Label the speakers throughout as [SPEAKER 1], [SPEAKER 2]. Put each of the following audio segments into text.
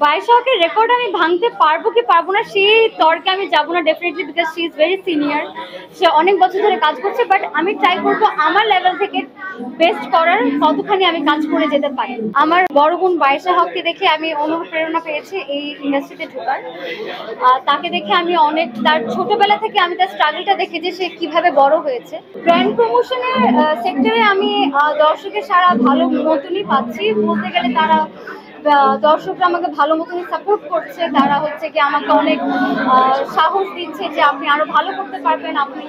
[SPEAKER 1] বাইশাখের record আমি ভাঙতে পারবো কি পারবো না সেই তর্কে আমি যাবো না definitely, because she is very senior. সে অনেক বছর ধরে কাজ করছে, বাট আমি ট্রাই করবো আমার লেভেল থেকে বেস্ট করার কতখানি আমি কাজ করে যেতে পারি। আমার বড় বোন বাইশা হককে দেখে আমি অনুপ্রেরণা পেয়েছি এই ইন্ডাস্ট্রিতে ঢোকার। তাকে দেখে আমি অনেক, তার ছোটবেলা থেকে আমি তার স্ট্রাগলটা দেখি যে সে কিভাবে বড় হয়েছে। ব্র্যান্ড প্রমোশনের সেক্টরে আমি দর্শকের সারা ভালো মতনই পাচ্ছি বলতে গেলে। তারা দর্শকরা আমাকে ভালো মতনই সাপোর্ট করছে। তারা হচ্ছে কি আমাকে অনেক সাহস দিচ্ছে যে আপনি আরো ভালো করতে পারবেন, আপনি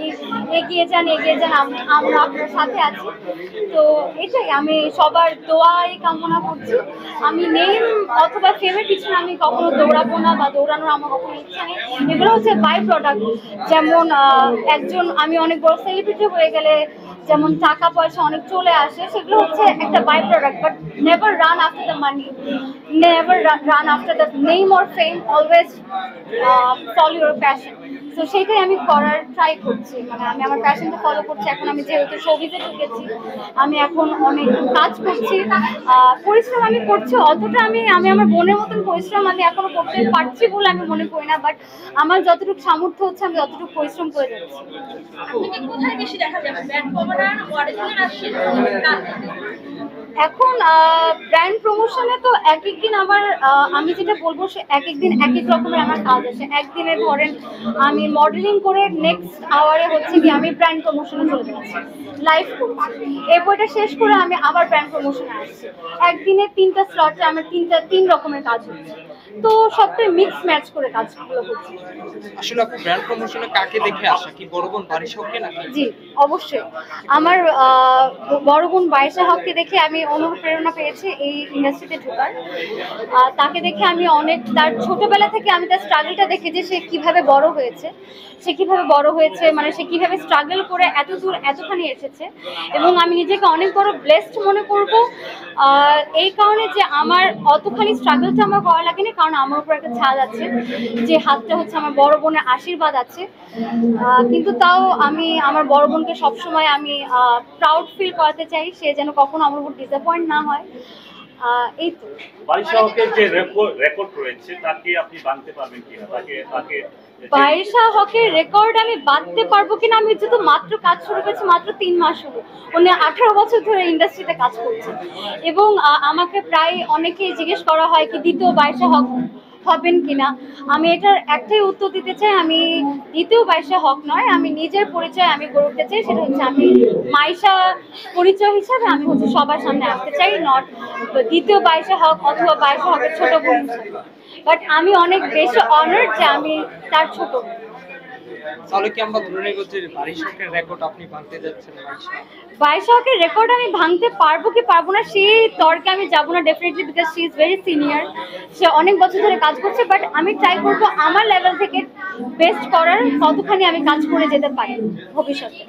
[SPEAKER 1] এগিয়ে যান এগিয়ে যান, আমরা আপনার সাথে আছি। তো এটাই, আমি সবার দোয়াই কামনা করছি। আমি নেম অথবা ফেমের পিছনে আমি কখনো দৌড়াবো না বা দৌড়ানোর আমার কখনো ইচ্ছা নেই। এগুলো হচ্ছে বাই প্রোডাক্ট। যেমন একজন, আমি অনেক বড় সেলিব্রিটি হয়ে গেলে যেমন টাকা পয়সা অনেক চলে আসে, সেগুলো হচ্ছে একটা by product, but never run after the money, never run after the name or fame, always follow your passion. তো সেইটাই আমি করার ট্রাই করছি, মানে আমি আমার প্যাশনটা ফলো করছি। এখন আমি যেহেতু শোবিজে ঢুকেছি, আমি এখন অনেক কাজ করছি, পরিশ্রম আমি করছি। অতটা আমি আমি আমার বোনের মতন পরিশ্রম আমি এখনো করতে পারছি বলে আমি মনে করি না, বাট আমার যতটুকু সামর্থ্য হচ্ছে আমি যতটুকু পরিশ্রম করে যাচ্ছি। এখন ব্র্যান্ড প্রমোশনে তো এক একদিন আমার, আমি যেটা বলবো সে এক একদিন এক এক রকমের আমার কাজ আছে। একদিনে ধরেন আমি মডেলিং করে নেক্সট আওয়ারে হচ্ছে কি আমি ব্র্যান্ড প্রমোশনে চলে যাচ্ছি, লাইভ করছি। এই বইটা শেষ করে আমি আবার ব্র্যান্ড প্রমোশনে আসছি। একদিনে 3টা স্লটে আমার 3 রকমের কাজ হচ্ছে। তো সবটাই মিক্স ম্যাচ করে কাজগুলো হচ্ছে।
[SPEAKER 2] আসলে আপনি ব্র্যান্ড প্রমোশনে কাকে দেখে আসা, কি বড় বোন বারিশা হককে নাকি?
[SPEAKER 1] জি, অবশ্যই। আমার বড় বোন বাইশা হককে দেখে আমি অনুপ্রেরণা পেয়েছি এই ইন্ডাস্ট্রিতে ঢোকার। তাকে দেখে আমি অনেক, তার ছোটবেলা থেকে আমি তার স্ট্রাগলটা দেখি যে সে কিভাবে বড় হয়েছে। সে কিভাবে বড় হয়েছে, মানে সে কিভাবে স্ট্রাগল করে এত দূর এতখানি এসেছে। এবং আমি নিজেকে অনেক বড় ব্লেসড মনে করব এই কারণে যে আমার অতখানি স্ট্রাগলটা আমার করা লাগেনি, কারণ আমার উপর একটা ছাদ আছে, যে হাতটা হচ্ছে আমার বড় বোনের আশীর্বাদ আছে। কিন্তু তাও আমি আমার বড় বোনকে সবসময় আমি প্রাউড ফিল করাতে চাই, সে যেন কখনো আমার উপর ডিসঅ্যাপয়েন্ট না হয়। এই তো
[SPEAKER 3] বারিশা হকের যে রেকর্ড রয়েছে তাকে আপনি ভাঙতে পারবেন কিনা, তাকে
[SPEAKER 1] বাইশা হকের রেকর্ড আমি বাঁধতে পারবো কিনা, আমি যেহেতু মাত্র কাজ শুরু করেছি, মাত্র 3 মাস হলো। উনি 18 বছর ধরে ইন্ডাস্ট্রিতে কাজ করছেন। এবং আমাকে প্রায় অনেকেই জিজ্ঞেস করা হয় কি দ্বিতীয় বাইশা হক হবেন কিনা। আমি এটার একটাই উত্তর দিতে চাই, আমি দ্বিতীয় বাইশা হক নয়, আমি নিজের পরিচয় আমি গড়তে চাই। সেটা হচ্ছে আমি মাইশা পরিচয় হিসাবে আমি হচ্ছে সবার সামনে আসতে চাই, নট দ্বিতীয় বাইশা হক অথবা বাইশা হকের ছোট বোন হিসাবে। বাট আমি অনেক বেশি অনার্ড যে আমি তার ছোট।
[SPEAKER 2] তাহলে কি আমরা ধরে নেব যে বারিশা হকের রেকর্ড আপনি ভাঙতে যাচ্ছেন?
[SPEAKER 1] বাইশা হকের রেকর্ড আমি ভাঙতে পারবো কি পারবো না সেই তর্কে আমি যাবো না definitely, because she is very senior. সে অনেক বছর ধরে কাজ করছে, বাট আমি ট্রাই করবো আমার লেভেল থেকে বেস্ট করার কতখানি আমি কাজ করে যেতে পারি ভবিষ্যতে।